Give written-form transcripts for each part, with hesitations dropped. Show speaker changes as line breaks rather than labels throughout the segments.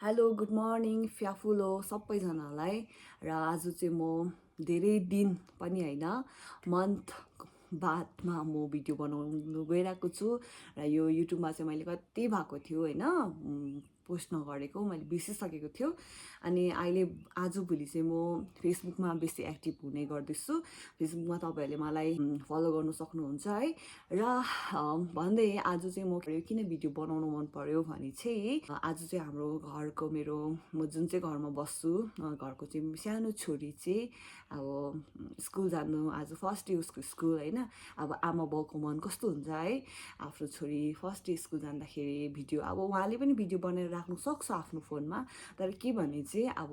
hello good morning फ्याफुलो सबैजनालाई र आज चाहिँ म धेरै दिन पनि होइन मन्थ बादमा म भिडियो बनाउनु गइरहेको छु र यो युट्युबमा चाहिँ मैले कति भएको थियो होइन पोस्ट नगरेको मैले बिर्सिसकेको थियो अनि अहिले आजभोलि चाहिँ म फेसबुकमा बेसी एक्टिभ हुने गर्दैछु फेसबुकमा तपाईँहरूले मलाई फलो गर्नु सक्नुहुन्छ है र भन्दै आज चाहिँ म किन भिडियो बनाउनु मन पर्यो भने चाहिँ आज चाहिँ हाम्रो घरको मेरो म जुन चाहिँ घरमा बस्छु घरको चाहिँ सानो छोरी चाहिँ अब स्कुल जानु आज फर्स्ट डे उसको स्कुल होइन अब आमा बाउको मन कस्तो हुन्छ है आफ्नो छोरी फर्स्ट डे स्कुल जाँदाखेरि भिडियो अब उहाँले पनि भिडियो बनाएर राख्नु सक्छ आफ्नो फोनमा तर के भने चाहिँ अब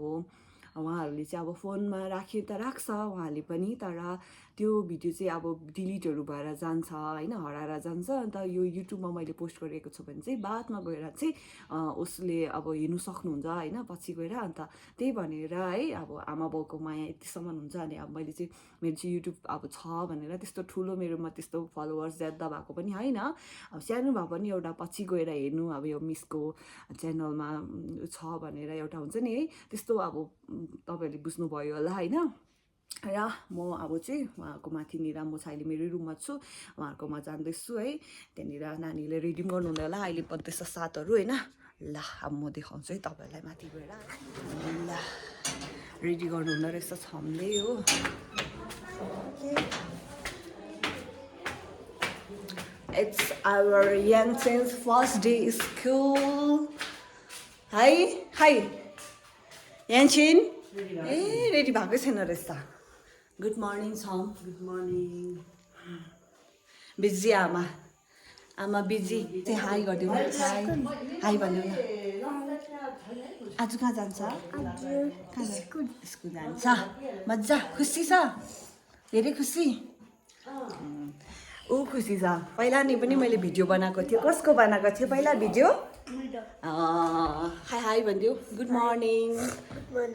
उहाँहरूले चाहिँ अब फोनमा राखे त राख्छ उहाँले पनि तर त्यो भिडियो चाहिँ अब डिलिटहरू भएर जान्छ होइन हराएर जान्छ अन्त यो युट्युबमा मैले पोस्ट गरेको छु भने चाहिँ बादमा गएर चाहिँ उसले अब हेर्नु सक्नुहुन्छ होइन पछि गएर अन्त त्यही भनेर है अब आमा बाउको माया यतिसम्म हुन्छ अनि अब मैले चाहिँ मेरो चाहिँ युट्युब अब छ भनेर त्यस्तो ठुलो मेरोमा त्यस्तो फलोवर्स ज्यादा भएको पनि होइन अब सानो भए पनि एउटा पछि गएर हेर्नु अब यो मिसको च्यानलमा छ भनेर एउटा हुन्छ नि है त्यस्तो अब तपाईँहरूले बुझ्नुभयो होला होइन र म अब चाहिँ उहाँको माथिनिर म चाहिँ अहिले मेरै रुममा छु उहाँहरूकोमा जाँदैछु है त्यहाँनिर नानीले रेडी गर्नु हुँदै होला अहिले बज्दैछ 7 होइन ल अब म देखाउँछु है तपाईँहरूलाई माथि गएर ल रेडी गर्नु हुँदो रहेछ छम्दै हो it's our Yangchen's first day school hi hi Yangchen ए रेडी भएकै छैन रहेछ गुड मर्निङ छम
गुड मर्निङ
बिजी आमा आमा बिजी चाहिँ हाई गरिदिनु हाई हाई भन्नु न आज कहाँ जान्छ स्कुल जान्छ मजा खुसी छ धेरै खुसी ऊ खुसी छ पहिला नि पनि मैले भिडियो बनाएको थिएँ कसको बनाएको थियो पहिला भिडियो हाई हाई भनिदियो गुड मर्निङ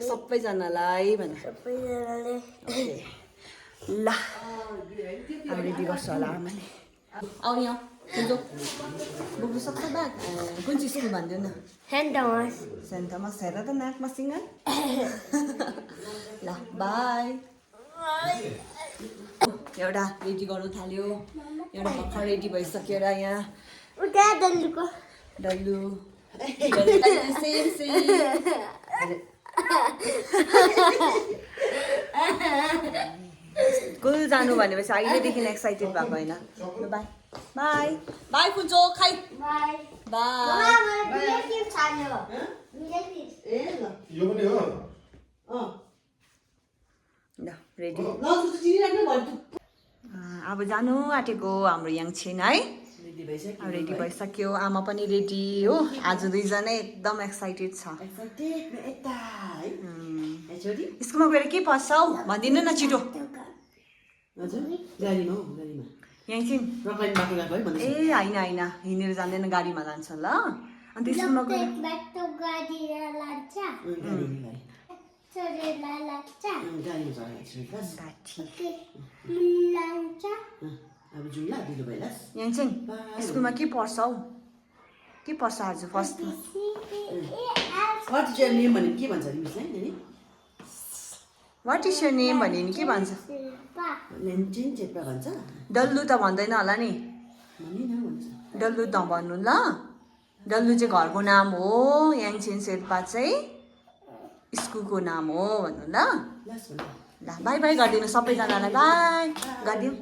सबैजनालाई भन ल अब रेडी गर्छु होला आमाले आउने आऊ कुन बोक्नु सक्छ ब्याग कुन चाहिँ स्कुल भनिदिनु न सेन्ट थोमस हेर त नाकमा सिँगन ल बाई एउटा रेडी गर्नु थाल्यो एउटा भर्खर रेडी भइसक्यो र यहाँ डल्लु सेम स्कुल जानु भनेपछि अहिलेदेखि एक्साइटेड भएको होइन बाई बाई बाई पुजो खाइ ल रेडी अब जानु आँटेको हाम्रो याङछेन है अब रेडी भइसक्यो आमा पनि रेडी हो आज दुईजनै एकदम एक्साइटेड छ स्कुलमा गएर के पस्छौ भनिदिनु न छिटो याङछेन ए होइन होइन हिँडेर जाँदैन गाडीमा लान्छ ल अन्त स्कुलमा याङछेन स्कुलमा के पढ्छ हौ के पढ्छ आज first
what is your name भने के भन्छ मिसले
वाट इज यर नेम भने नि के भन्छ
लेन्चिन चेप्पा भन्छ
डल्लु त भन्दैन होला नि डल्लु त भन्नु ल डल्लु चाहिँ घरको नाम हो याङछेन शेर्पा चाहिँ स्कुलको नाम हो भन्नु ल ल बाई बाई गरिदिनु सबैजनालाई बाई गरिदिउँ